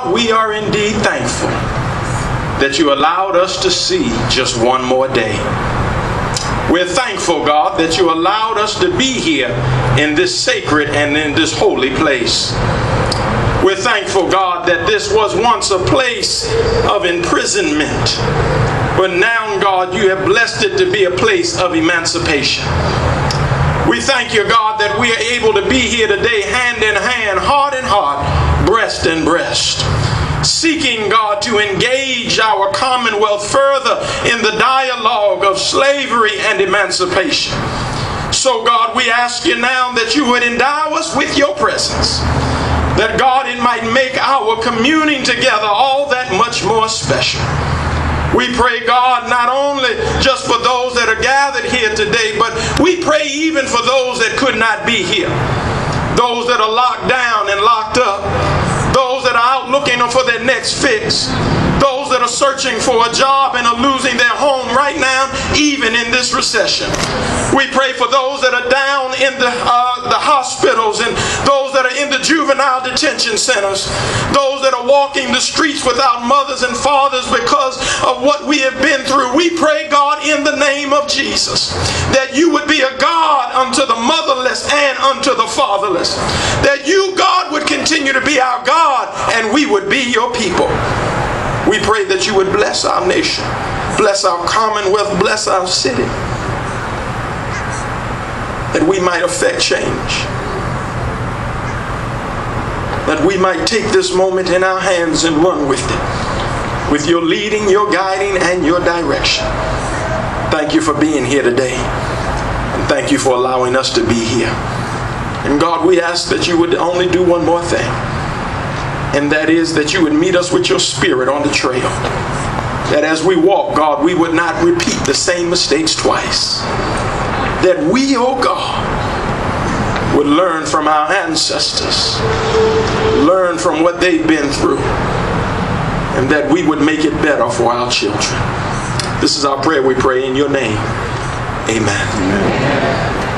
God, we are indeed thankful that you allowed us to see just one more day. We're thankful, God, that you allowed us to be here in this sacred and in this holy place. We're thankful, God, that this was once a place of imprisonment, but now, God, you have blessed it to be a place of emancipation. We thank you, God, that we are able to be here today hand in hand, heart in heart, breast in breast, seeking, God, to engage our Commonwealth further in the dialogue of slavery and emancipation. So, God, we ask you now that you would endow us with your presence, that, God, it might make our communing together all that much more special. We pray, God, not only just for those that are gathered here today, but we pray even for those that could not be here, those that are locked down and locked up, those that are out looking for their next fix, those that are searching for a job and are losing their home right now, even in this recession. We pray for those that are down in the hospitals, and those that are in the juvenile detention centers, those that are walking the streets without mothers and fathers because of what we have been through. We pray, God, in the name of Jesus, that you would be a God unto the motherless and unto the fatherless, that you, God, would continue to be our God and we would be your people. We pray that you would bless our nation, bless our Commonwealth, bless our city, that we might affect change, that we might take this moment in our hands and run with it, with your leading, your guiding, and your direction. Thank you for being here today, and thank you for allowing us to be here. And God, we ask that you would only do one more thing, and that is that you would meet us with your spirit on the trail. That as we walk, God, we would not repeat the same mistakes twice. That we, oh God, would learn from our ancestors, learn from what they've been through, and that we would make it better for our children. This is our prayer we pray in your name. Amen. Amen.